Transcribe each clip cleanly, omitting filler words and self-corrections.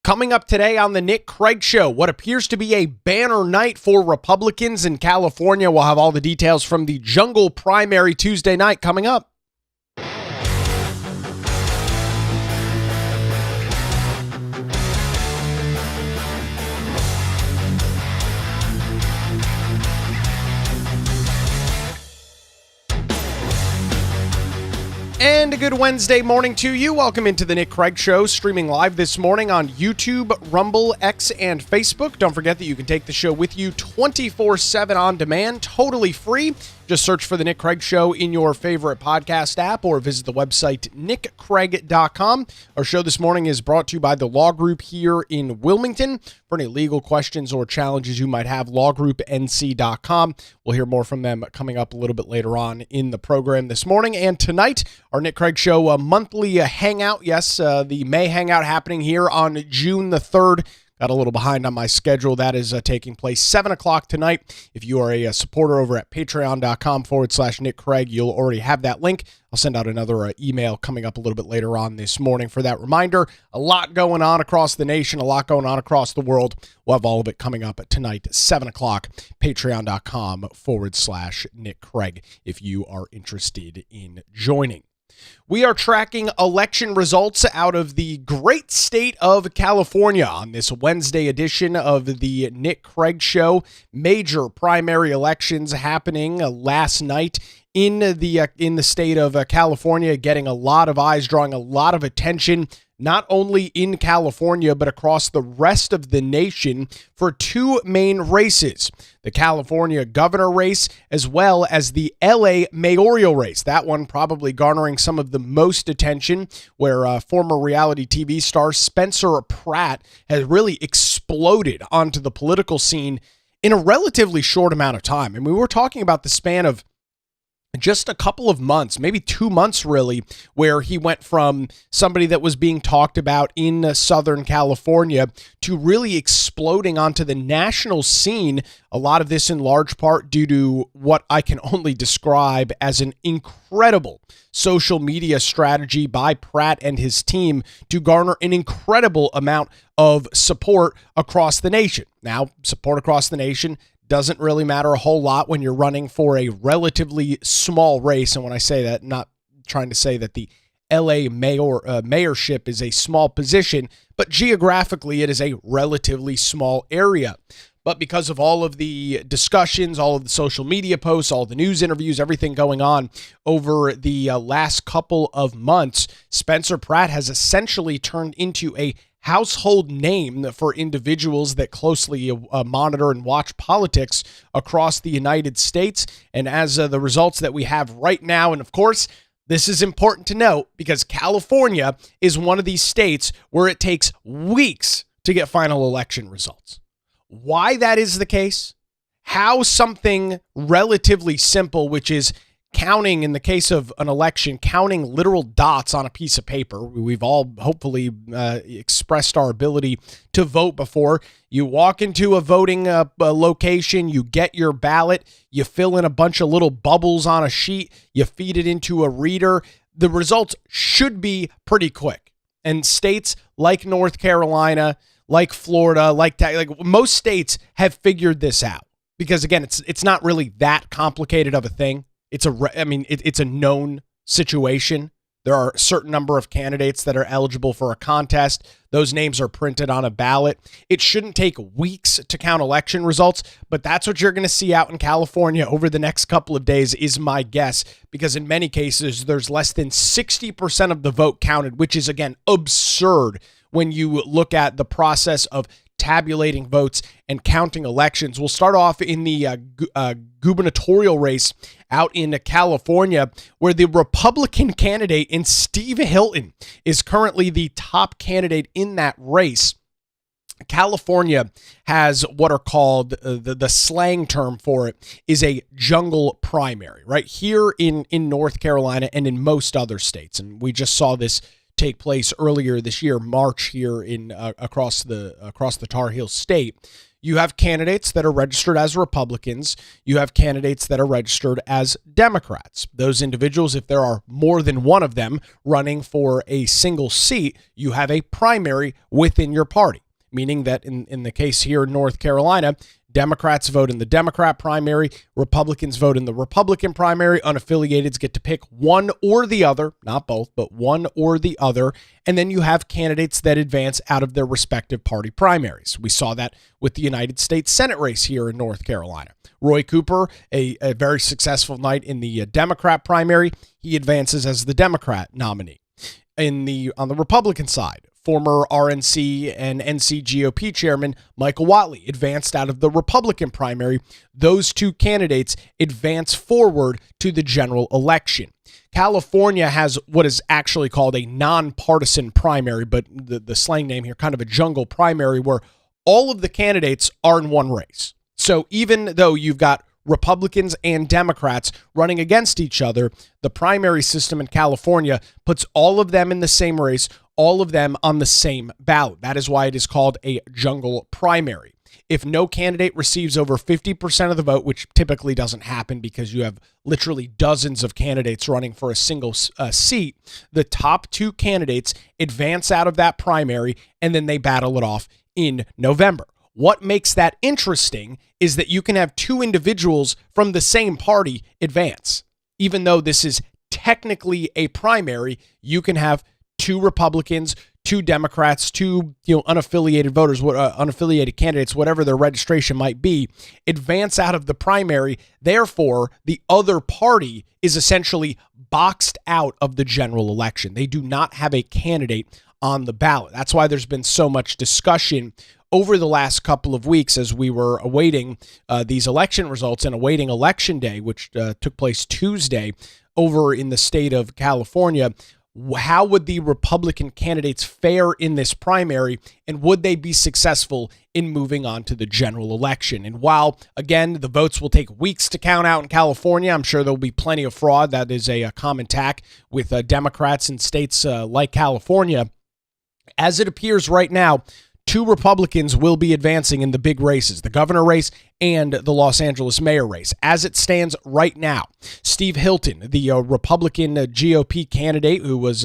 Coming up today on the Nick Craig Show, what appears to be a banner night for Republicans in California. We'll have all the details from the jungle primary Tuesday night coming up. And a good Wednesday morning to you. Welcome into the Nick Craig Show, streaming live this morning on YouTube, Rumble, X, and Facebook. Don't forget that you can take the show with you 24/7 on demand, totally free. Just search for the Nick Craig Show in your favorite podcast app or visit the website nickcraig.com. Our show this morning is brought to you by the Law Group here in Wilmington. For any legal questions or challenges you might have, lawgroupnc.com. We'll hear more from them coming up a little bit later on in the program this morning. And tonight, our Nick Craig Show monthly hangout. Yes, the May hangout happening here on June the 3rd. Got a little behind on my schedule. That is taking place 7 o'clock tonight. If you are a supporter over at patreon.com/Nick Craig, you'll already have that link. I'll send out another email coming up a little bit later on this morning for that reminder. A lot going on across the nation, a lot going on across the world. We'll have all of it coming up tonight at 7 o'clock, patreon.com/Nick Craig, if you are interested in joining. We are tracking election results out of the great state of California on this Wednesday edition of the Nick Craig Show. Major primary elections happening last night in the state of California, getting a lot of eyes, drawing a lot of attention, not only in California, but across the rest of the nation for two main races, the California governor race, as well as the LA mayoral race. That one probably garnering some of the most attention, where former reality TV star Spencer Pratt has really exploded onto the political scene in a relatively short amount of time. And we were talking about the span of just a couple of months, maybe 2 months really, where he went from somebody that was being talked about in Southern California to really exploding onto the national scene. A lot of this in large part due to what I can only describe as an incredible social media strategy by Pratt and his team to garner an incredible amount of support across the nation. Now, support across the nation doesn't really matter a whole lot when you're running for a relatively small race. And when I say that, not trying to say that the LA mayorship is a small position, but geographically it is a relatively small area. But because of all of the discussions, all of the social media posts, all the news interviews, everything going on over the last couple of months, Spencer Pratt has essentially turned into a household name for individuals that closely monitor and watch politics across the United States. And as the results that we have right now, and of course, this is important to note because California is one of these states where it takes weeks to get final election results. Why that is the case, how something relatively simple, which is counting, in the case of an election, counting literal dots on a piece of paper. We've all hopefully expressed our ability to vote before. You walk into a voting location, you get your ballot, you fill in a bunch of little bubbles on a sheet, you feed it into a reader. The results should be pretty quick. And states like North Carolina, like Florida, like most states have figured this out. Because again, it's not really that complicated of a thing. It's a known situation. There are a certain number of candidates that are eligible for a contest. Those names are printed on a ballot. It shouldn't take weeks to count election results, but that's what you're going to see out in California over the next couple of days is my guess, because in many cases, there's less than 60% of the vote counted, which is, again, absurd when you look at the process of tabulating votes and counting elections. We'll start off in the gubernatorial race out in California, where the Republican candidate in Steve Hilton is currently the top candidate in that race. California has what are called the slang term for it is a jungle primary, right? Here in North Carolina and in most other states. And we just saw this take place earlier this year, March here in across the Tar Heel state. You have candidates that are registered as Republicans. You have candidates that are registered as Democrats. Those individuals, if there are more than one of them running for a single seat, you have a primary within your party, meaning that in the case here in North Carolina, Democrats vote in the Democrat primary, Republicans vote in the Republican primary, unaffiliateds get to pick one or the other, not both, but one or the other, and then you have candidates that advance out of their respective party primaries. We saw that with the United States Senate race here in North Carolina. Roy Cooper, a very successful night in the Democrat primary, he advances as the Democrat nominee. On the Republican side, former RNC and NC GOP chairman Michael Whatley advanced out of the Republican primary. Those two candidates advance forward to the general election. California has what is actually called a nonpartisan primary, but the slang name here, kind of a jungle primary, where all of the candidates are in one race. So even though you've got Republicans and Democrats running against each other, the primary system in California puts all of them in the same race, all of them on the same ballot. That is why it is called a jungle primary. If no candidate receives over 50% of the vote, which typically doesn't happen because you have literally dozens of candidates running for a single seat, the top two candidates advance out of that primary and then they battle it off in November. What makes that interesting is that you can have two individuals from the same party advance. Even though this is technically a primary, you can have two Republicans, two Democrats, two unaffiliated voters, unaffiliated candidates, whatever their registration might be, advance out of the primary. Therefore, the other party is essentially boxed out of the general election. They do not have a candidate on the ballot. That's why there's been so much discussion over the last couple of weeks as we were awaiting these election results and awaiting Election Day, which took place Tuesday over in the state of California. How would the Republican candidates fare in this primary, and would they be successful in moving on to the general election? And while, again, the votes will take weeks to count out in California, I'm sure there'll be plenty of fraud. That is a common tack with Democrats in states like California. As it appears right now, two Republicans will be advancing in the big races, the governor race and the Los Angeles mayor race. As it stands right now, Steve Hilton, the Republican GOP candidate who has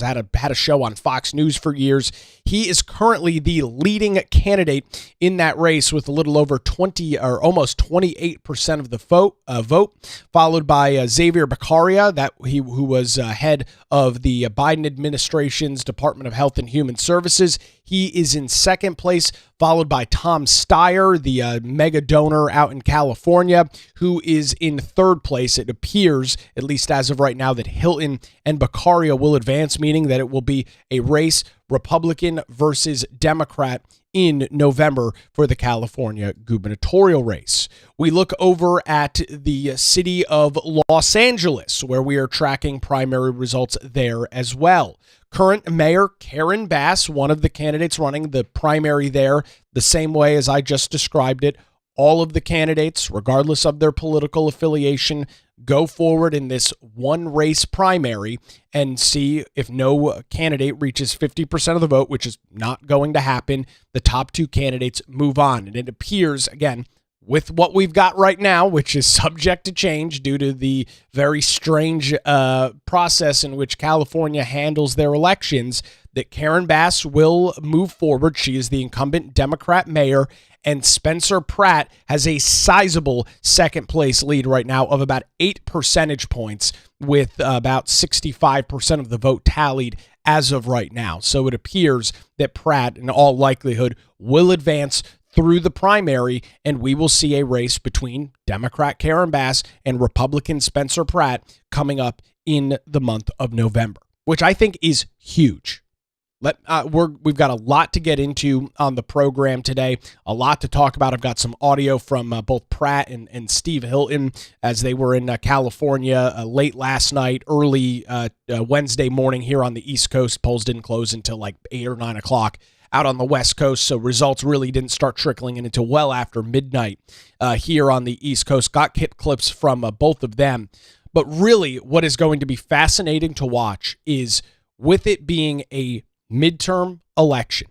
had a show on Fox News for years, he is currently the leading candidate in that race with a little over 20 or almost 28% of the vote, followed by Xavier Beccaria, who was head of the Biden administration's Department of Health and Human Services. He is in second place, followed by Tom Steyer, the mega donor out in California, who is in third place. It appears, at least as of right now, that Hilton and Beccaria will advance, meaning that it will be a race, Republican versus Democrat, in November for the California gubernatorial race. We look over at the city of Los Angeles, where we are tracking primary results there as well. Current Mayor Karen Bass, one of the candidates running the primary there, the same way as I just described it. All of the candidates, regardless of their political affiliation, go forward in this one race primary and see if no candidate reaches 50% of the vote, which is not going to happen. The top two candidates move on. And it appears, again, with what we've got right now, which is subject to change due to the very strange process in which California handles their elections, that Karen Bass will move forward. She is the incumbent Democrat mayor, and Spencer Pratt has a sizable second place lead right now of about 8 percentage points, with about 65% of the vote tallied as of right now. So it appears that Pratt, in all likelihood, will advance through the primary, and we will see a race between Democrat Karen Bass and Republican Spencer Pratt coming up in the month of November, which I think is huge. We've got a lot to get into on the program today, a lot to talk about. I've got some audio from both Pratt and Steve Hilton as they were in California late last night, early Wednesday morning here on the East Coast. Polls didn't close until like 8 or 9 o'clock out on the West Coast, so results really didn't start trickling in until well after midnight here on the East Coast. Got clips from both of them. But really, what is going to be fascinating to watch is, with it being a midterm election,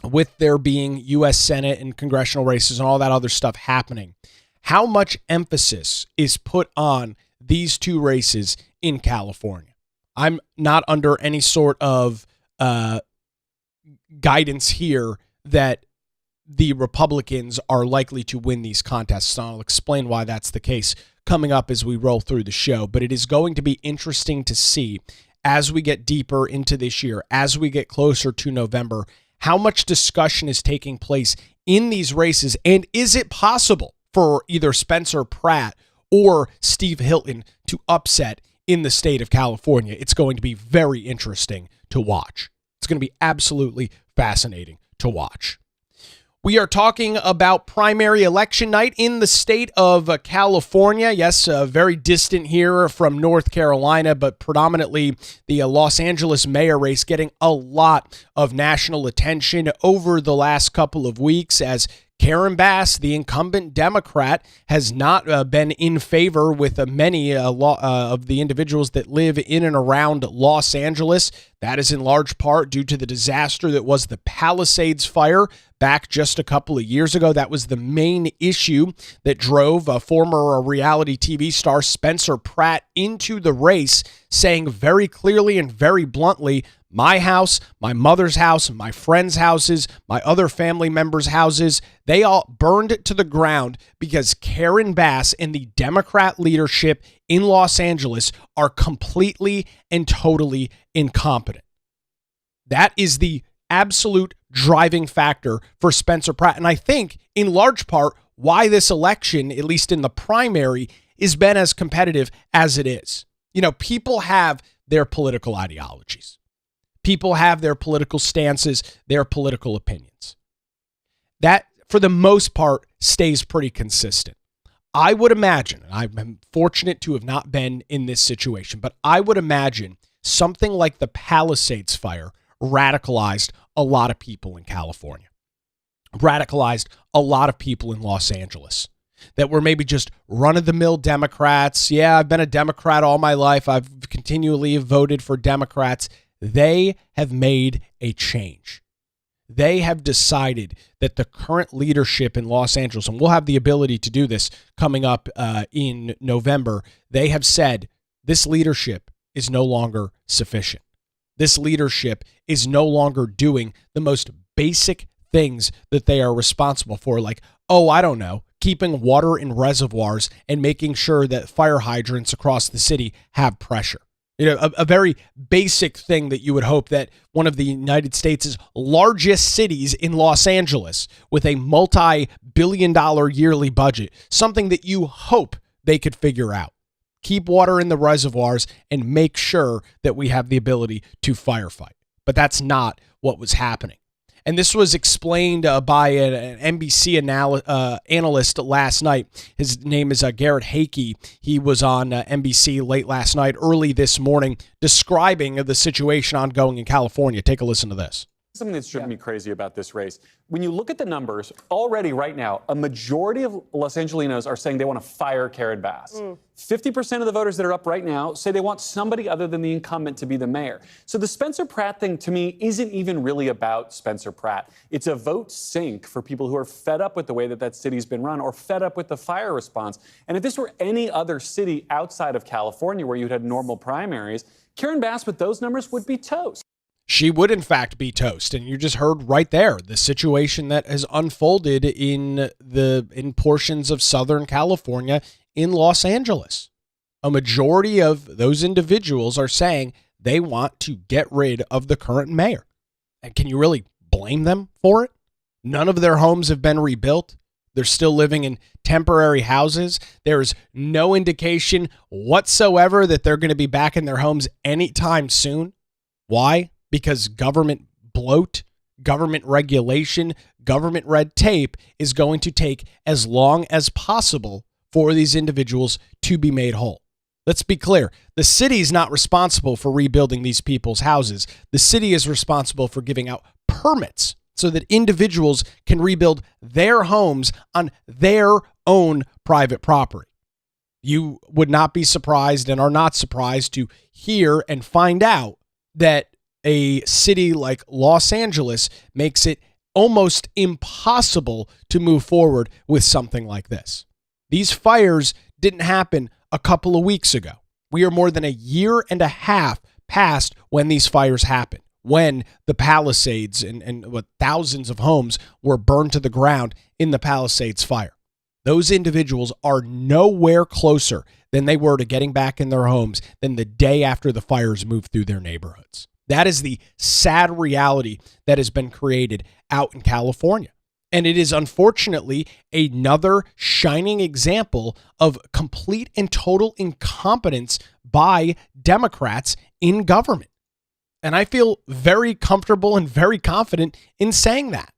with there being U.S. Senate and congressional races and all that other stuff happening, how much emphasis is put on these two races in California? I'm not under any sort of guidance here that the Republicans are likely to win these contests. And I'll explain why that's the case coming up as we roll through the show. But it is going to be interesting to see as we get deeper into this year, as we get closer to November, how much discussion is taking place in these races. And is it possible for either Spencer Pratt or Steve Hilton to upset in the state of California? It's going to be very interesting to watch. It's going to be absolutely fascinating to watch. We are talking about primary election night in the state of California. Yes, very distant here from North Carolina, but predominantly the Los Angeles mayor race getting a lot of national attention over the last couple of weeks as Karen Bass, the incumbent Democrat, has not been in favor with many of the individuals that live in and around Los Angeles. That is in large part due to the disaster that was the Palisades fire back just a couple of years ago. That was the main issue that drove former reality TV star Spencer Pratt into the race, saying very clearly and very bluntly, my house, my mother's house, my friends' houses, my other family members' houses, they all burned to the ground because Karen Bass and the Democrat leadership in Los Angeles are completely and totally incompetent. That is the absolute driving factor for Spencer Pratt. And I think in large part why this election, at least in the primary, has been as competitive as it is. You know, people have their political ideologies. People have their political stances, their political opinions. That, for the most part, stays pretty consistent. I would imagine, and I'm fortunate to have not been in this situation, but I would imagine something like the Palisades fire radicalized a lot of people in California, radicalized a lot of people in Los Angeles that were maybe just run-of-the-mill Democrats. Yeah, I've been a Democrat all my life. I've continually voted for Democrats. They have made a change. They have decided that the current leadership in Los Angeles, and we'll have the ability to do this coming up in November, they have said this leadership is no longer sufficient. This leadership is no longer doing the most basic things that they are responsible for, like, I don't know, keeping water in reservoirs and making sure that fire hydrants across the city have pressure. You know, a very basic thing that you would hope that one of the United States' largest cities in Los Angeles with a multi-billion-dollar yearly budget, something that you hope they could figure out. Keep water in the reservoirs and make sure that we have the ability to firefight. But that's not what was happening. And this was explained by an NBC analyst last night. His name is Garrett Hakey. He was on NBC late last night, early this morning, describing the situation ongoing in California. Take a listen to this. Something that's driven me crazy about this race. When you look at the numbers, already right now, a majority of Los Angelinos are saying they want to fire Karen Bass. 50% of the voters that are up right now say they want somebody other than the incumbent to be the mayor. So the Spencer Pratt thing, to me, isn't even really about Spencer Pratt. It's a vote sink for people who are fed up with the way that city's been run or fed up with the fire response. And if this were any other city outside of California where you'd had normal primaries, Karen Bass with those numbers would be toast. She would, in fact, be toast. And you just heard right there the situation that has unfolded in portions of Southern California in Los Angeles. A majority of those individuals are saying they want to get rid of the current mayor. And can you really blame them for it? None of their homes have been rebuilt. They're still living in temporary houses. There's no indication whatsoever that they're going to be back in their homes anytime soon. Why? Because government bloat, government regulation, government red tape is going to take as long as possible for these individuals to be made whole. Let's be clear. The city is not responsible for rebuilding these people's houses. The city is responsible for giving out permits so that individuals can rebuild their homes on their own private property. You would not be surprised and are not surprised to hear and find out that a city like Los Angeles makes it almost impossible to move forward with something like this. These fires didn't happen a couple of weeks ago. We are more than a year and a half past when these fires happened, when the Palisades and what thousands of homes were burned to the ground in the Palisades fire. Those individuals are nowhere closer than they were to getting back in their homes than the day after the fires moved through their neighborhoods. That is the sad reality that has been created out in California. And it is unfortunately another shining example of complete and total incompetence by Democrats in government. And I feel very comfortable and very confident in saying that.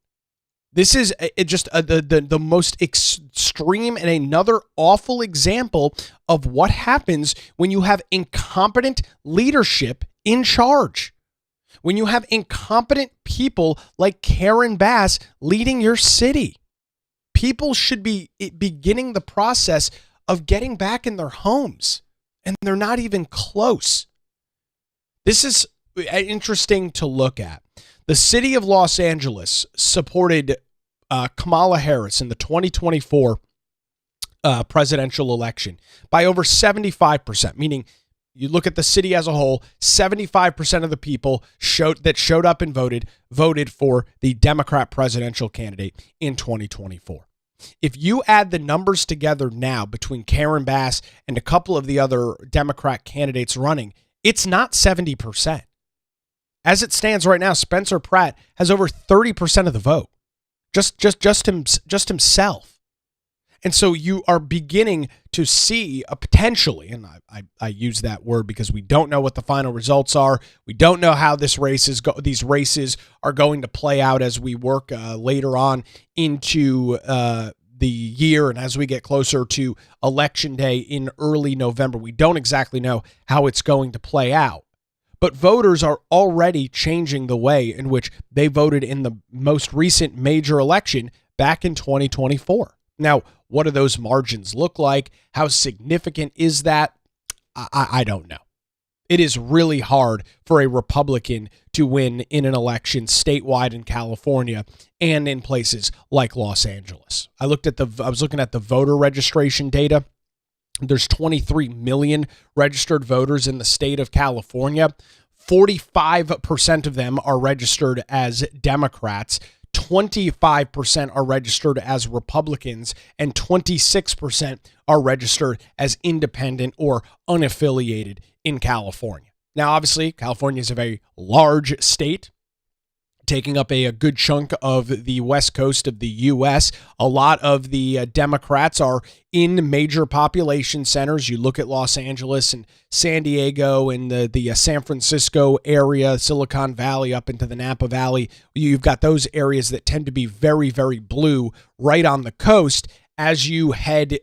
This is just the most extreme and another awful example of what happens when you have incompetent leadership in charge. When you have incompetent people like Karen Bass leading your city. People should be beginning the process of getting back in their homes, and they're not even close. This is interesting to look at. The city of Los Angeles supported Kamala Harris in the 2024 presidential election by over 75%, meaning you look at the city as a whole, 75% of the people that showed up and voted for the Democrat presidential candidate in 2024. If you add the numbers together now between Karen Bass and a couple of the other Democrat candidates running, it's not 70%. As it stands right now, Spencer Pratt has over 30% of the vote. Just himself. And so you are beginning to see a potentially, and I use that word because we don't know what the final results are. We don't know how these races are going to play out as we work later on into the year and as we get closer to Election Day in early November. We don't exactly know how it's going to play out. But voters are already changing the way in which they voted in the most recent major election back in 2024. Now, what do those margins look like? How significant is that? I don't know. It is really hard for a Republican to win in an election statewide in California and in places like Los Angeles. I was looking at the voter registration data. There's 23 million registered voters in the state of California. 45% of them are registered as Democrats. 25% are registered as Republicans, and 26% are registered as independent or unaffiliated in California. Now, obviously, California is a very large state, taking up a good chunk of the west coast of the U.S. A lot of the Democrats are in major population centers. You look at Los Angeles and San Diego and the San Francisco area, Silicon Valley, up into the Napa Valley. You've got those areas that tend to be very, very blue right on the coast. As you head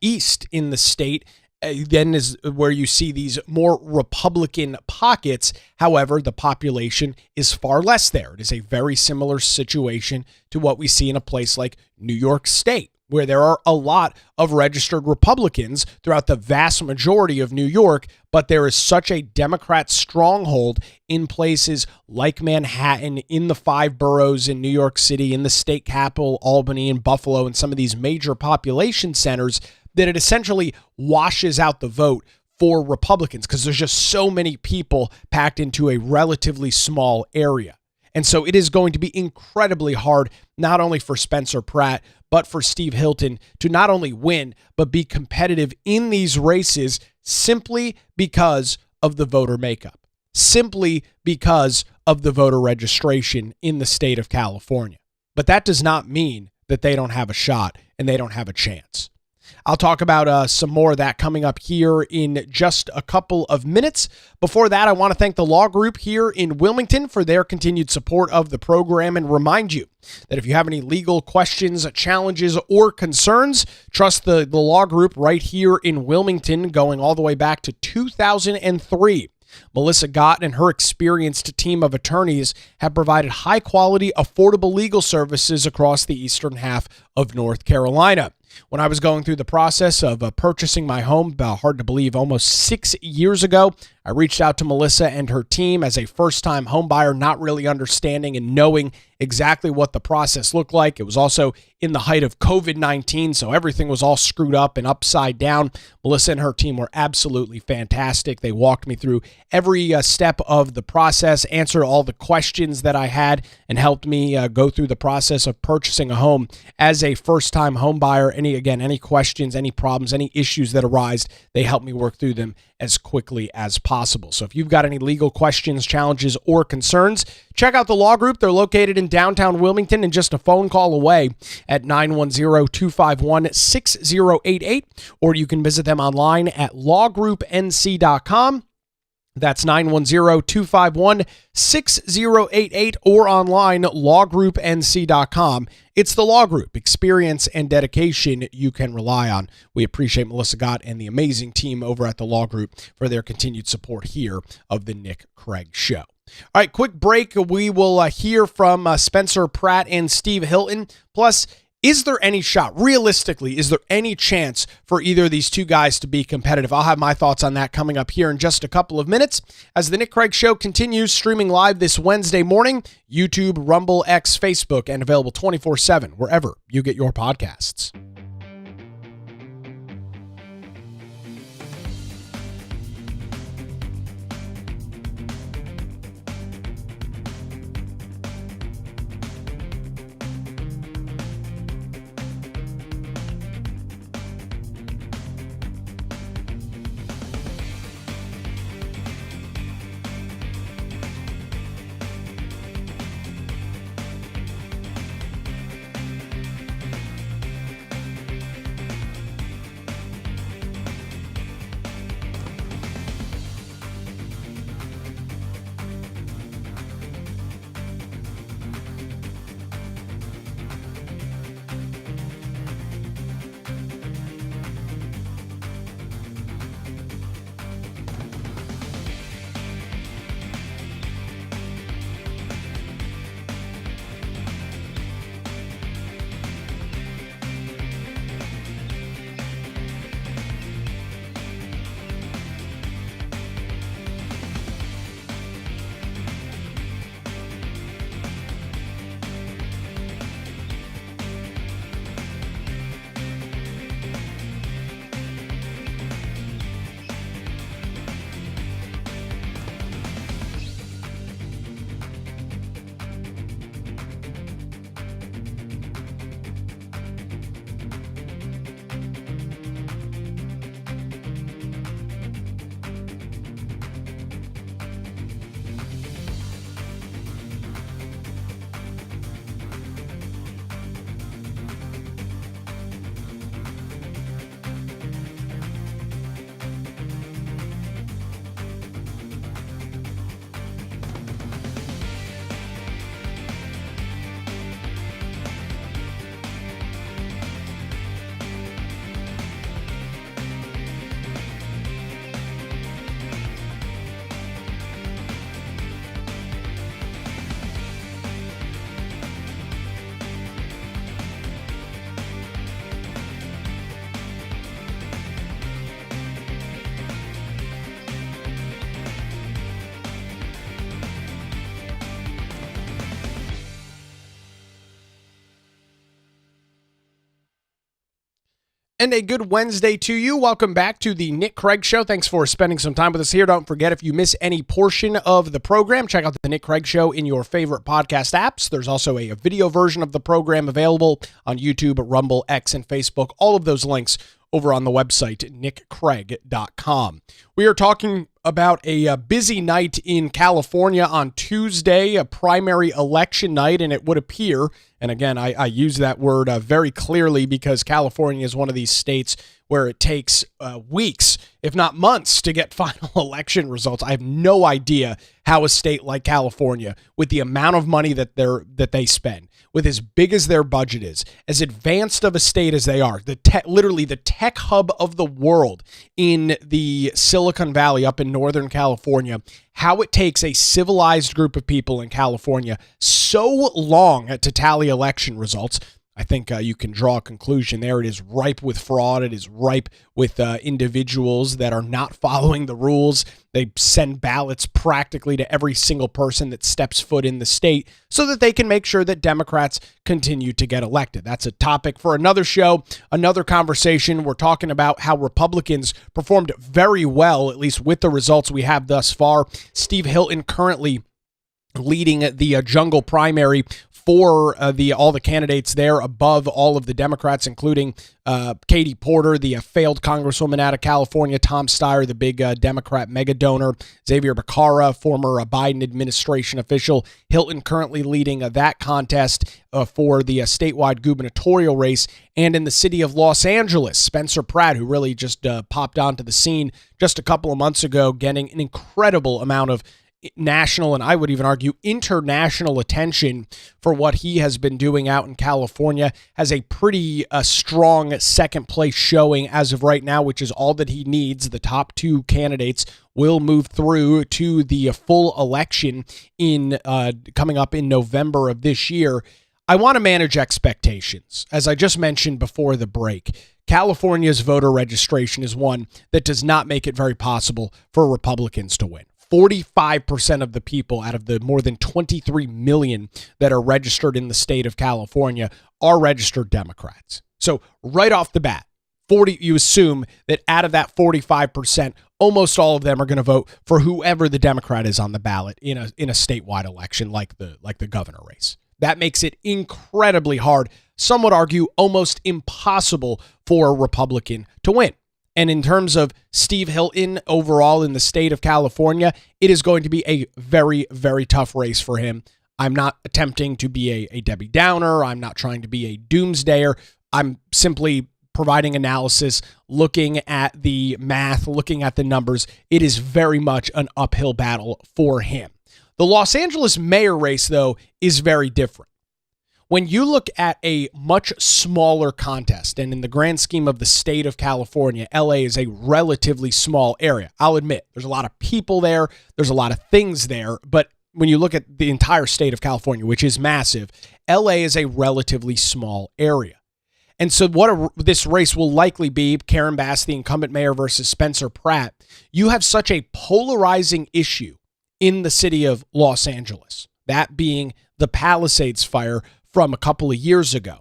east in the state, then is where you see these more Republican pockets. However, the population is far less there. It is a very similar situation to what we see in a place like New York State, where there are a lot of registered Republicans throughout the vast majority of New York, but there is such a Democrat stronghold in places like Manhattan, in the 5 boroughs in New York City, in the state capital, Albany and Buffalo, and some of these major population centers, that it essentially washes out the vote for Republicans because there's just so many people packed into a relatively small area. And so it is going to be incredibly hard, not only for Spencer Pratt, but for Steve Hilton to not only win, but be competitive in these races simply because of the voter makeup, simply because of the voter registration in the state of California. But that does not mean that they don't have a shot and they don't have a chance. I'll talk about some more of that coming up here in just a couple of minutes. Before that, I want to thank the law group here in Wilmington for their continued support of the program and remind you that if you have any legal questions, challenges, or concerns, trust the law group right here in Wilmington going all the way back to 2003. Melissa Gott and her experienced team of attorneys have provided high-quality, affordable legal services across the eastern half of North Carolina. When I was going through the process of purchasing my home, hard to believe, almost 6 years ago, I reached out to Melissa and her team as a first-time home buyer, not really understanding and knowing exactly what the process looked like. It was also in the height of COVID-19, so everything was all screwed up and upside down. Melissa and her team were absolutely fantastic. They walked me through every step of the process, answered all the questions that I had, and helped me go through the process of purchasing a home as a first-time home buyer. Any questions, any problems, any issues that arise, they helped me work through them as quickly as possible. So if you've got any legal questions, challenges, or concerns, check out the law group. They're located in downtown Wilmington and just a phone call away at 910-251-6088, or you can visit them online at lawgroupnc.com. That's 910-251-6088 or online, lawgroupnc.com. It's the Law Group. Experience and dedication you can rely on. We appreciate Melissa Gott and the amazing team over at the Law Group for their continued support here of the Nick Craig Show. All right, quick break. We will hear from Spencer Pratt and Steve Hilton. Plus, is there any shot, realistically, is there any chance for either of these two guys to be competitive? I'll have my thoughts on that coming up here in just a couple of minutes as the Nick Craig Show continues streaming live this Wednesday morning, YouTube, Rumble, X, Facebook, and available 24/7 wherever you get your podcasts. And a good Wednesday to you. Welcome back to the Nick Craig Show. Thanks for spending some time with us here. Don't forget, if you miss any portion of the program, check out the Nick Craig Show in your favorite podcast apps. There's also a video version of the program available on YouTube, Rumble, X, and Facebook. All of those links over on the website, nickcraig.com. We are talking about a busy night in California on Tuesday, a primary election night, and it would appear, and again, I use that word very clearly because California is one of these states where it takes weeks, if not months, to get final election results. I have no idea how a state like California, with the amount of money that they spend, with as big as their budget is, as advanced of a state as they are, literally the tech hub of the world in the Silicon Valley up in Northern California, how it takes a civilized group of people in California so long to tally election results. I think you can draw a conclusion there. It is ripe with fraud. It is ripe with individuals that are not following the rules. They send ballots practically to every single person that steps foot in the state so that they can make sure that Democrats continue to get elected. That's a topic for another show, another conversation. We're talking about how Republicans performed very well, at least with the results we have thus far. Steve Hilton currently leading the jungle primary for all the candidates there above all of the Democrats, including Katie Porter, the failed congresswoman out of California, Tom Steyer, the big Democrat mega donor, Xavier Becerra, former Biden administration official. Hilton currently leading that contest for the statewide gubernatorial race. And in the city of Los Angeles, Spencer Pratt, who really just popped onto the scene just a couple of months ago, getting an incredible amount of national and I would even argue international attention for what he has been doing out in California, has a pretty strong second place showing as of right now, which is all that he needs. The top two candidates will move through to the full election in coming up in November of this year. I want to manage expectations. As I just mentioned before the break, California's voter registration is one that does not make it very possible for Republicans to win. 45% of the people out of the more than 23 million that are registered in the state of California are registered Democrats. So right off the bat, you assume that out of that 45%, almost all of them are going to vote for whoever the Democrat is on the ballot in a statewide election like the governor race. That makes it incredibly hard, some would argue almost impossible for a Republican to win. And in terms of Steve Hilton overall in the state of California, it is going to be a very, very tough race for him. I'm not attempting to be a Debbie Downer. I'm not trying to be a doomsdayer. I'm simply providing analysis, looking at the math, looking at the numbers. It is very much an uphill battle for him. The Los Angeles mayor race, though, is very different. When you look at a much smaller contest, and in the grand scheme of the state of California, LA is a relatively small area. I'll admit, there's a lot of people there, there's a lot of things there, but when you look at the entire state of California, which is massive, LA is a relatively small area. And so this race will likely be Karen Bass, the incumbent mayor, versus Spencer Pratt. You have such a polarizing issue in the city of Los Angeles, that being the Palisades fire from a couple of years ago,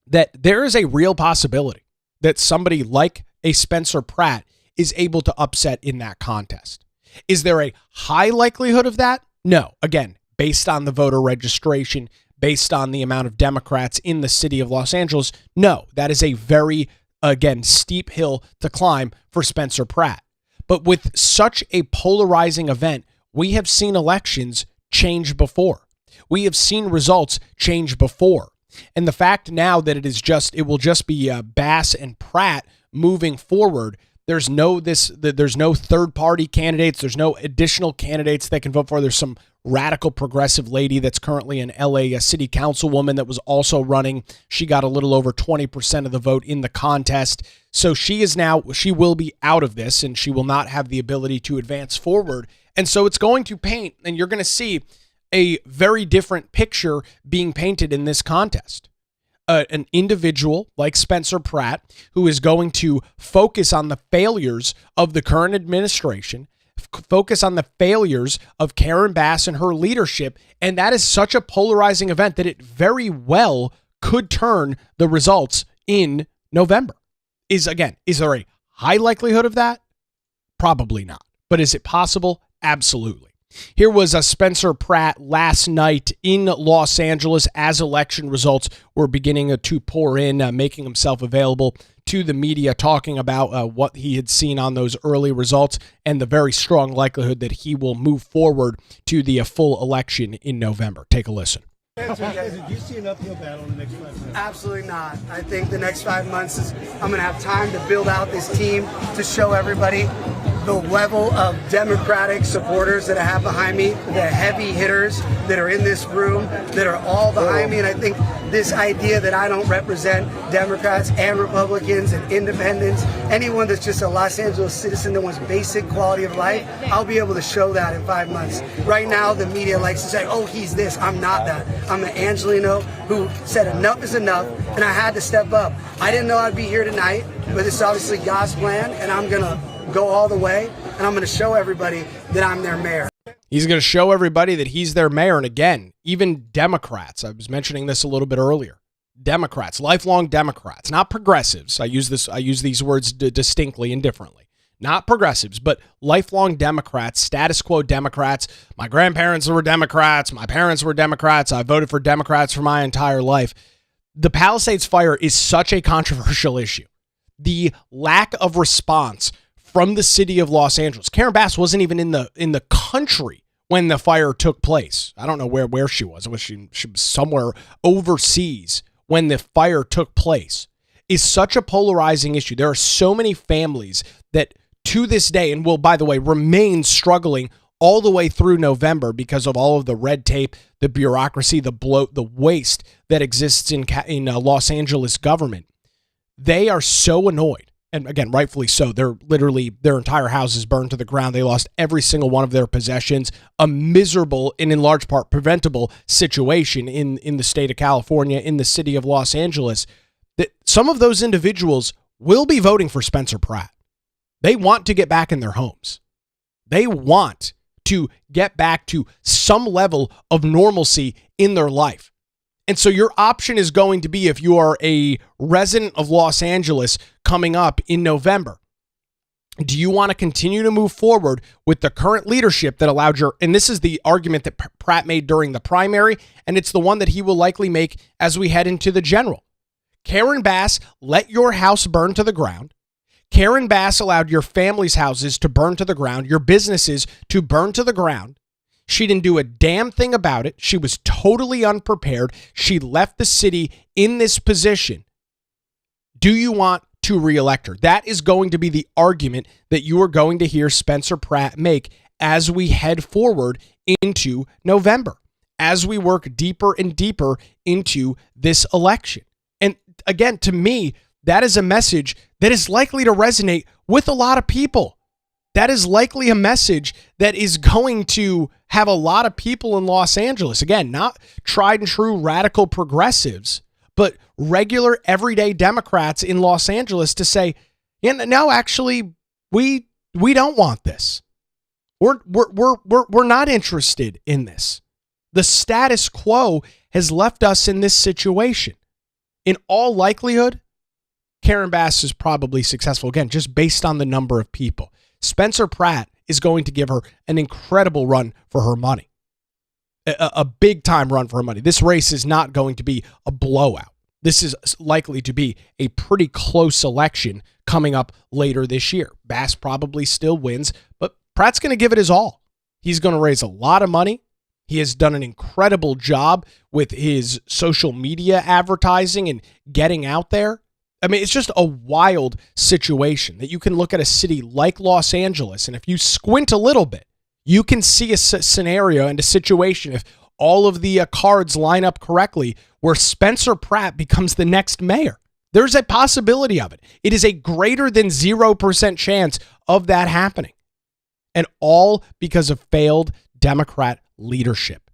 that there is a real possibility that somebody like a Spencer Pratt is able to upset in that contest. Is there a high likelihood of that? No. Again, based on the voter registration, based on the amount of Democrats in the city of Los Angeles, no. That is a very, again, steep hill to climb for Spencer Pratt. But with such a polarizing event, we have seen elections change before. We have seen results change before. And the fact now that it will just be Bass and Pratt moving forward, there's no third party candidates, there's no additional candidates that can vote for. There's some radical progressive lady that's currently an LA city councilwoman that was also running. She got a little over 20% of the vote in the contest. So she will be out of this, and she will not have the ability to advance forward. And so it's going to paint, and you're going to see a very different picture being painted in this contest. An individual like Spencer Pratt, who is going to focus on the failures of the current administration, focus on the failures of Karen Bass and her leadership, and that is such a polarizing event that it very well could turn the results in November. Is there a high likelihood of that? Probably not. But is it possible? Absolutely. Here was Spencer Pratt last night in Los Angeles as election results were beginning to pour in, making himself available to the media, talking about what he had seen on those early results and the very strong likelihood that he will move forward to the full election in November. Take a listen. Do you see an uphill battle in the next 5 months? Absolutely not. I think the next 5 months I'm going to have time to build out this team to show everybody the level of Democratic supporters that I have behind me, the heavy hitters that are in this room, that are all behind me. And I think this idea that I don't represent Democrats and Republicans and independents, anyone that's just a Los Angeles citizen that wants basic quality of life, I'll be able to show that in 5 months. Right now, the media likes to say, oh, he's this. I'm not that. I'm an Angelino who said enough is enough, and I had to step up. I didn't know I'd be here tonight, but this is obviously God's plan, and I'm going to go all the way, and I'm going to show everybody that I'm their mayor. He's going to show everybody that he's their mayor. And again, even Democrats, I was mentioning this a little bit earlier, Democrats, lifelong Democrats, not progressives. I use these words distinctly and differently. Not progressives, but lifelong Democrats, status quo Democrats. My grandparents were Democrats. My parents were Democrats. I voted for Democrats for my entire life. The Palisades fire is such a controversial issue. The lack of response from the city of Los Angeles. Karen Bass wasn't even in the country when the fire took place. I don't know where she was. She was somewhere overseas when the fire took place. Is such a polarizing issue. There are so many families that to this day, and will, by the way, remain struggling all the way through November because of all of the red tape, the bureaucracy, the bloat, the waste that exists in Los Angeles government. They are so annoyed. And again, rightfully so. They're literally, their entire houses burned to the ground. They lost every single one of their possessions. A miserable and in large part preventable situation in the state of California, in the city of Los Angeles, that some of those individuals will be voting for Spencer Pratt. They want to get back in their homes. They want to get back to some level of normalcy in their life. And so your option is going to be, if you are a resident of Los Angeles coming up in November, do you want to continue to move forward with the current leadership that allowed and this is the argument that Pratt made during the primary, and it's the one that he will likely make as we head into the general. Karen Bass let your house burn to the ground. Karen Bass allowed your family's houses to burn to the ground, your businesses to burn to the ground. She didn't do a damn thing about it. She was totally unprepared. She left the city in this position. Do you want to reelect her? That is going to be the argument that you are going to hear Spencer Pratt make as we head forward into November, as we work deeper and deeper into this election. And again, to me, that is a message that is likely to resonate with a lot of people. That is likely a message that is going to have a lot of people in Los Angeles, again, not tried and true radical progressives, but regular everyday Democrats in Los Angeles to say, no, actually, we don't want this. We're not interested in this. The status quo has left us in this situation. In all likelihood, Karen Bass is probably successful, again, just based on the number of people. Spencer Pratt is going to give her an incredible run for her money, a big time run for her money. This race is not going to be a blowout. This is likely to be a pretty close election coming up later this year. Bass probably still wins, but Pratt's going to give it his all. He's going to raise a lot of money. He has done an incredible job with his social media advertising and getting out there. I mean, it's just a wild situation that you can look at a city like Los Angeles, and if you squint a little bit, you can see a scenario and a situation, if all of the cards line up correctly, where Spencer Pratt becomes the next mayor. There's a possibility of it. It is a greater than 0% chance of that happening. And all because of failed Democrat leadership.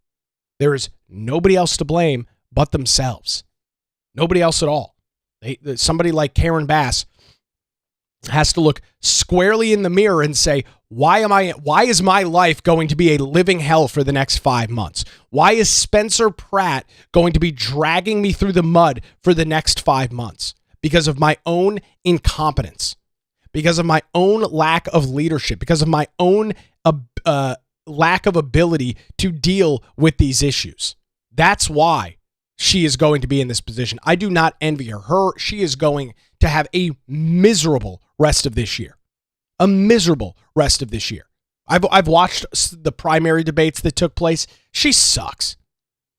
There is nobody else to blame but themselves. Nobody else at all. Somebody like Karen Bass has to look squarely in the mirror and say, why is my life going to be a living hell for the next 5 months? Why is Spencer Pratt going to be dragging me through the mud for the next 5 months? Because of my own incompetence, because of my own lack of leadership, because of my own lack of ability to deal with these issues. That's why she is going to be in this position. I do not envy her. She is going to have a miserable rest of this year. A miserable rest of this year. I've watched the primary debates that took place. She sucks.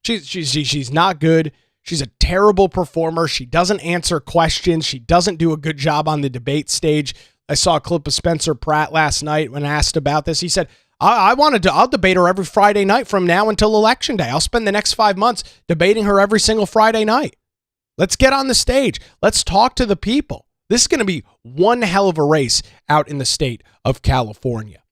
She's not good. She's a terrible performer. She doesn't answer questions. She doesn't do a good job on the debate stage. I saw a clip of Spencer Pratt last night when asked about this. He said, I'll debate her every Friday night from now until Election Day. I'll spend the next 5 months debating her every single Friday night. Let's get on the stage. Let's talk to the people. This is going to be one hell of a race out in the state of California.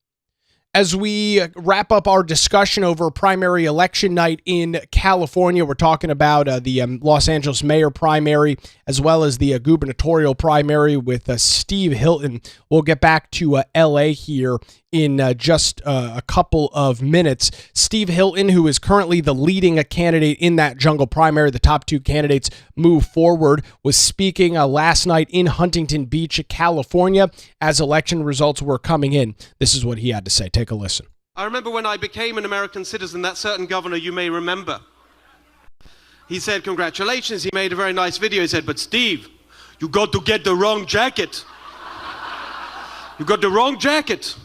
As we wrap up our discussion over primary election night in California, we're talking about the Los Angeles mayor primary as well as the gubernatorial primary with Steve Hilton. We'll get back to LA here in just a couple of minutes. Steve Hilton, who is currently the leading candidate in that jungle primary, the top two candidates move forward, was speaking last night in Huntington Beach, California, as election results were coming in. This is what he had to say. Take a listen. I remember when I became an American citizen, that certain governor you may remember, he said, congratulations. He made a very nice video. He said, but Steve, you got to get the wrong jacket. You got the wrong jacket.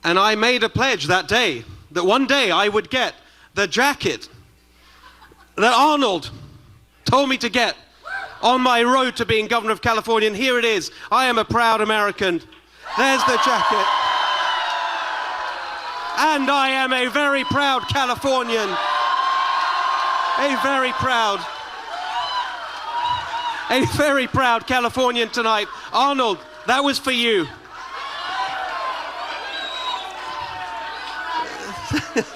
And I made a pledge that day that one day I would get the jacket that Arnold told me to get on my road to being governor of California. And here it is. I am a proud American. There's the jacket. And I am a very proud Californian. A very proud Californian tonight. Arnold, that was for you.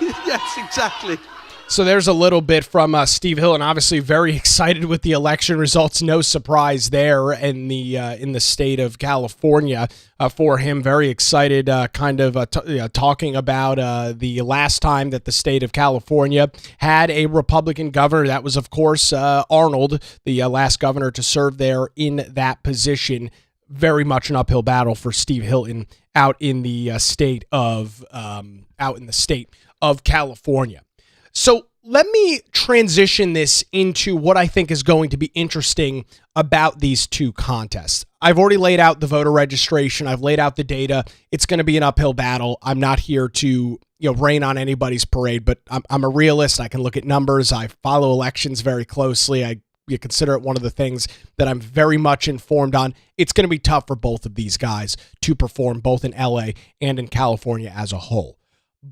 Yes, exactly. So there's a little bit from Steve Hilton, obviously very excited with the election results. No surprise there in the state of California for him. Very excited, talking about the last time that the state of California had a Republican governor. That was, of course, Arnold, the last governor to serve there in that position. Very much an uphill battle for Steve Hilton out in the state of California. So let me transition this into what I think is going to be interesting about these two contests. I've already laid out the voter registration. I've laid out the data. It's going to be an uphill battle. I'm not here to rain on anybody's parade, but I'm a realist. I can look at numbers. I follow elections very closely. I consider it one of the things that I'm very much informed on. It's going to be tough for both of these guys to perform both in LA and in California as a whole.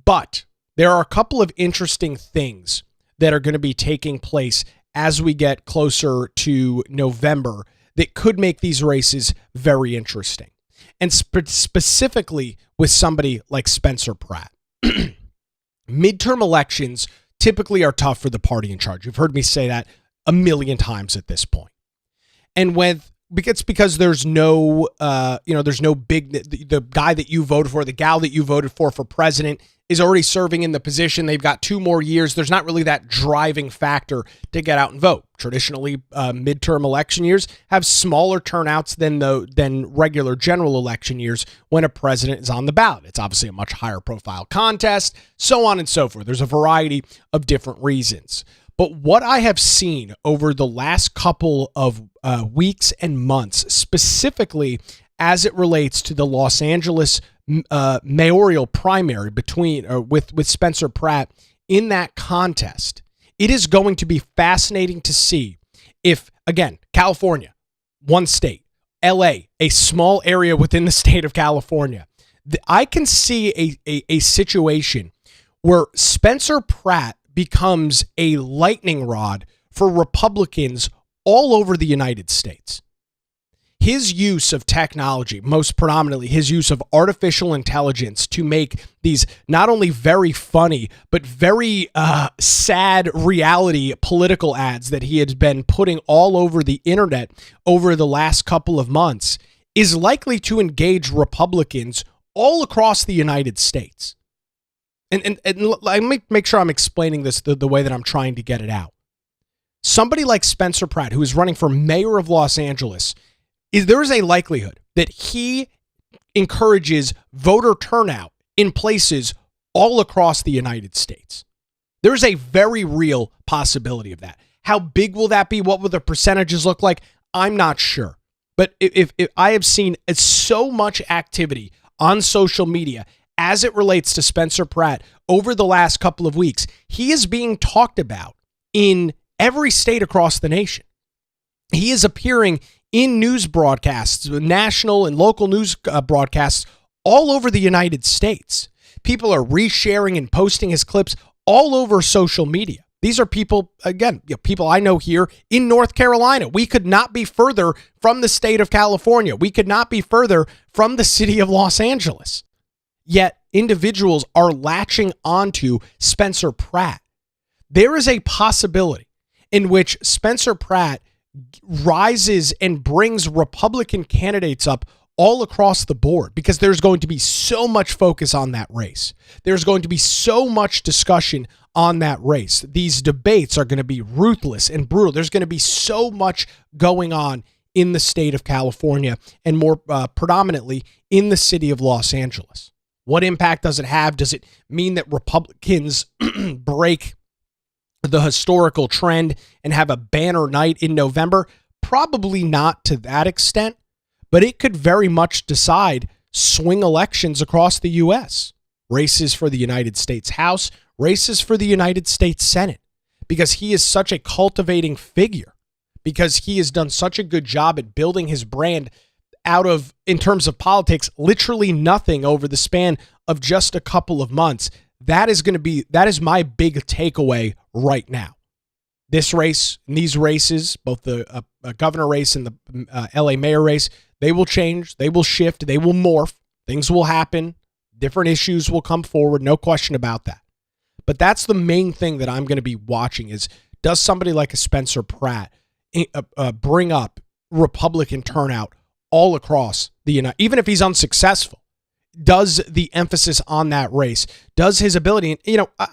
But there are a couple of interesting things that are going to be taking place as we get closer to November that could make these races very interesting. And specifically with somebody like Spencer Pratt. Midterm elections typically are tough for the party in charge. You've heard me say that a million times at this point. And it's because there's no the guy that you voted for, the gal that you voted for president is already serving in the position. They've got 2 more years. There's not really that driving factor to get out and vote. Traditionally, midterm election years have smaller turnouts than regular general election years when a president is on the ballot. It's obviously a much higher profile contest, so on and so forth. There's a variety of different reasons. But what I have seen over the last couple of weeks and months, specifically as it relates to the Los Angeles mayoral primary with Spencer Pratt in that contest, it is going to be fascinating to see if, again, California, one state, LA, a small area within the state of California, I can see a situation where Spencer Pratt becomes a lightning rod for Republicans all over the United States. His use of technology, most predominantly his use of artificial intelligence to make these not only very funny, but very sad reality political ads that he had been putting all over the internet over the last couple of months is likely to engage Republicans all across the United States. And let me make sure I'm explaining this the way that I'm trying to get it out. Somebody like Spencer Pratt, who is running for mayor of Los Angeles, there is a likelihood that he encourages voter turnout in places all across the United States. There's a very real possibility of that. How big will that be? What will the percentages look like? I'm not sure. But if I have seen so much activity on social media as it relates to Spencer Pratt over the last couple of weeks, he is being talked about in every state across the nation. He is appearing in news broadcasts, national and local news broadcasts all over the United States. People are resharing and posting his clips all over social media. These are people, again, people I know here in North Carolina. We could not be further from the state of California. We could not be further from the city of Los Angeles. Yet individuals are latching onto Spencer Pratt. There is a possibility in which Spencer Pratt rises and brings Republican candidates up all across the board because there's going to be so much focus on that race. There's going to be so much discussion on that race. These debates are going to be ruthless and brutal. There's going to be so much going on in the state of California and more predominantly in the city of Los Angeles. What impact does it have? Does it mean that Republicans break the historical trend and have a banner night in November? Probably not to that extent, but it could very much decide swing elections across the U.S. Races for the United States House, races for the United States Senate, because he is such a cultivating figure, because he has done such a good job at building his brand out of, in terms of politics, literally nothing over the span of just a couple of months. That is my big takeaway right now. This race, and these races, both the governor race and the LA mayor race, they will change, they will shift, they will morph. Things will happen. Different issues will come forward. No question about that. But that's the main thing that I'm going to be watching is, does somebody like a Spencer Pratt bring up Republican turnout all across the United States? Even if he's unsuccessful, does the emphasis on that race, does his ability,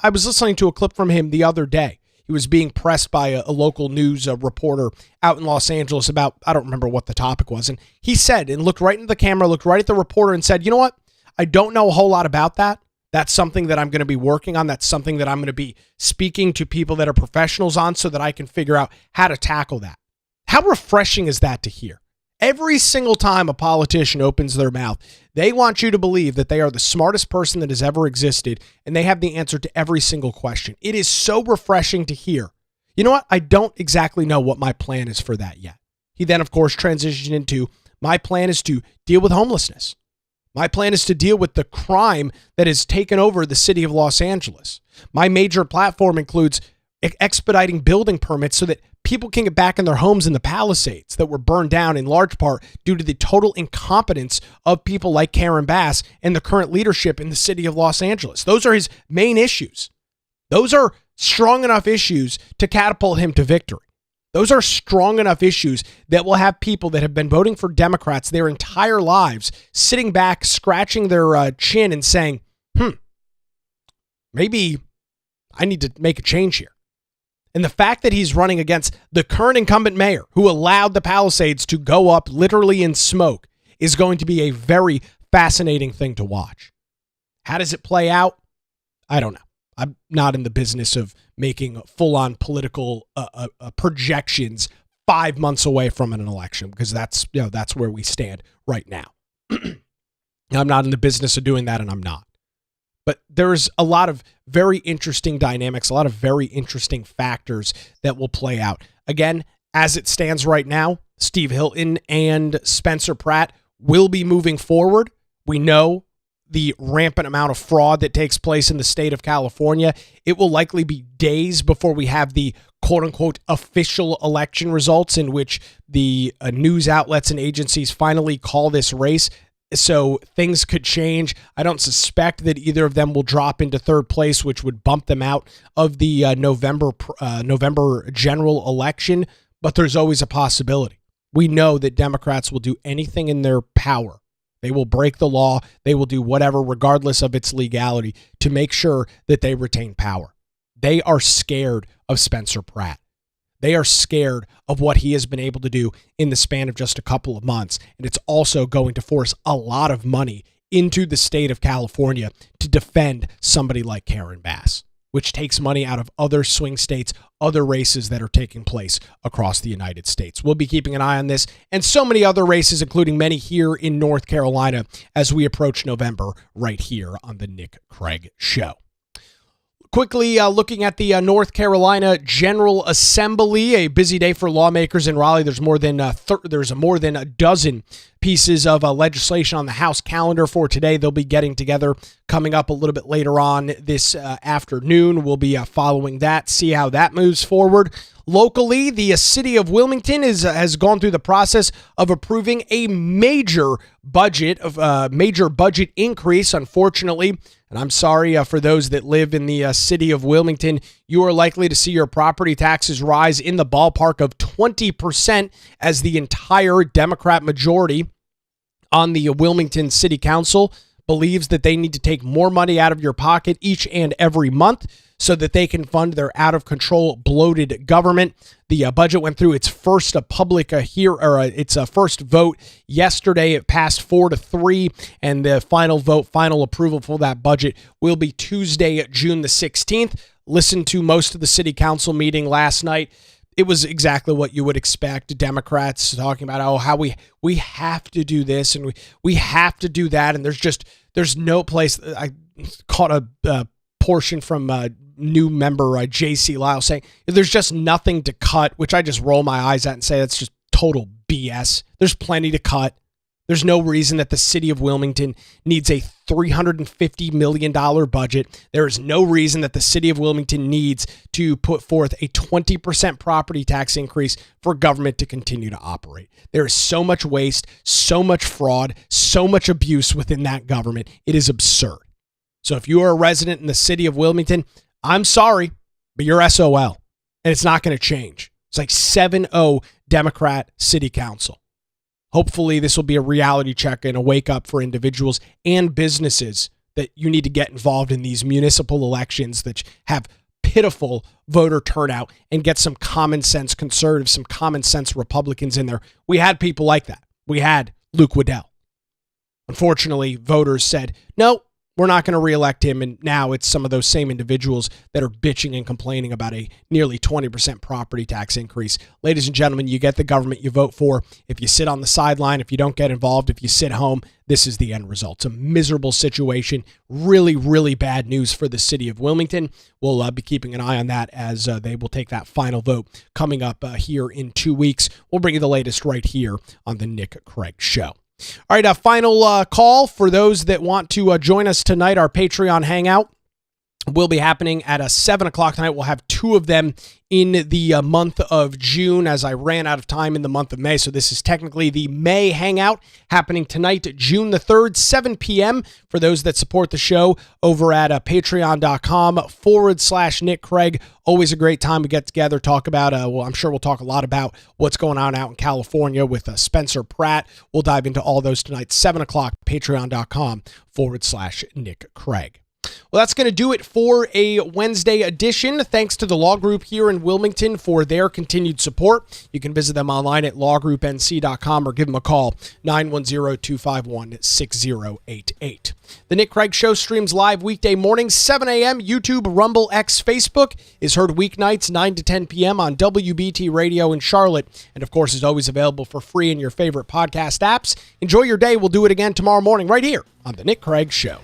I was listening to a clip from him the other day. He was being pressed by a local news reporter out in Los Angeles about, I don't remember what the topic was. And he said, and looked right into the camera, looked right at the reporter and said, you know what? I don't know a whole lot about that. That's something that I'm going to be working on. That's something that I'm going to be speaking to people that are professionals on so that I can figure out how to tackle that. How refreshing is that to hear? Every single time a politician opens their mouth, they want you to believe that they are the smartest person that has ever existed and they have the answer to every single question. It is so refreshing to hear. You know what? I don't exactly know what my plan is for that yet. He then, of course, transitioned into, my plan is to deal with homelessness. My plan is to deal with the crime that has taken over the city of Los Angeles. My major platform includes expediting building permits so that people can get back in their homes in the Palisades that were burned down in large part due to the total incompetence of people like Karen Bass and the current leadership in the city of Los Angeles. Those are his main issues. Those are strong enough issues to catapult him to victory. Those are strong enough issues that will have people that have been voting for Democrats their entire lives sitting back, scratching their chin and saying, maybe I need to make a change here. And the fact that he's running against the current incumbent mayor who allowed the Palisades to go up literally in smoke is going to be a very fascinating thing to watch. How does it play out? I don't know. I'm not in the business of making full-on political projections 5 months away from an election because that's where we stand right now. I'm not in the business of doing that, and I'm not. But there's a lot of very interesting dynamics, a lot of very interesting factors that will play out. Again, as it stands right now, Steve Hilton and Spencer Pratt will be moving forward. We know the rampant amount of fraud that takes place in the state of California. It will likely be days before we have the quote-unquote official election results in which the news outlets and agencies finally call this race. So things could change. I don't suspect that either of them will drop into third place, which would bump them out of the November general election, but there's always a possibility. We know that Democrats will do anything in their power. They will break the law. They will do whatever, regardless of its legality, to make sure that they retain power. They are scared of Spencer Pratt. They are scared of what he has been able to do in the span of just a couple of months. And it's also going to force a lot of money into the state of California to defend somebody like Karen Bass, which takes money out of other swing states, other races that are taking place across the United States. We'll be keeping an eye on this and so many other races, including many here in North Carolina, as we approach November right here on the Nick Craig Show. Quickly looking at the North Carolina General Assembly, a busy day for lawmakers in Raleigh. There's more than a dozen pieces of legislation on the House calendar for today. They'll be getting together coming up a little bit later on this afternoon. We'll be following that, see how that moves forward. Locally, the city of Wilmington has gone through the process of approving a major budget increase. Unfortunately, and I'm sorry for those that live in the city of Wilmington, you are likely to see your property taxes rise in the ballpark of 20% as the entire Democrat majority on the Wilmington City Council believes that they need to take more money out of your pocket each and every month so that they can fund their out-of-control, bloated government. The budget went through its first first vote yesterday. It passed 4-3, and the final approval for that budget will be Tuesday, June the 16th. Listened to most of the city council meeting last night. It was exactly what you would expect. Democrats talking about, how we have to do this and we have to do that, and there's no place. I caught a portion from new member J.C. Lyle saying there's just nothing to cut, which I just roll my eyes at and say that's just total BS. There's plenty to cut. There's no reason that the city of Wilmington needs a $350 million budget. There is no reason that the city of Wilmington needs to put forth a 20% property tax increase for government to continue to operate. There is so much waste, so much fraud, so much abuse within that government. It is absurd. So if you are a resident in the city of Wilmington, I'm sorry, but you're SOL, and it's not going to change. It's like 7-0 Democrat City Council. Hopefully this will be a reality check and a wake up for individuals and businesses that you need to get involved in these municipal elections that have pitiful voter turnout and get some common sense conservatives, some common sense Republicans in there. We had people like that. We had Luke Waddell. Unfortunately, voters said, no, we're not going to reelect him, and now it's some of those same individuals that are bitching and complaining about a nearly 20% property tax increase. Ladies and gentlemen, you get the government you vote for. If you sit on the sideline, if you don't get involved, if you sit home, this is the end result. It's a miserable situation. Really, really bad news for the city of Wilmington. We'll be keeping an eye on that as they will take that final vote coming up here in 2 weeks. We'll bring you the latest right here on the Nick Craig Show. All right, a final call for those that want to join us tonight. Our Patreon Hangout will be happening at 7 o'clock tonight. We'll have 2 of them in the month of June, as I ran out of time in the month of May. So this is technically the May Hangout happening tonight, June the 3rd, 7 p.m. for those that support the show over at patreon.com/Nick Craig. Always a great time to get together, talk about, I'm sure we'll talk a lot about what's going on out in California with Spencer Pratt. We'll dive into all those tonight, 7 o'clock, patreon.com/Nick Craig. Well, that's going to do it for a Wednesday edition. Thanks to the Law Group here in Wilmington for their continued support. You can visit them online at lawgroupnc.com or give them a call, 910-251-6088. The Nick Craig Show streams live weekday mornings, 7 a.m., YouTube, Rumble, X, Facebook. Is heard weeknights, 9 to 10 p.m. on WBT Radio in Charlotte. And, of course, is always available for free in your favorite podcast apps. Enjoy your day. We'll do it again tomorrow morning right here on The Nick Craig Show.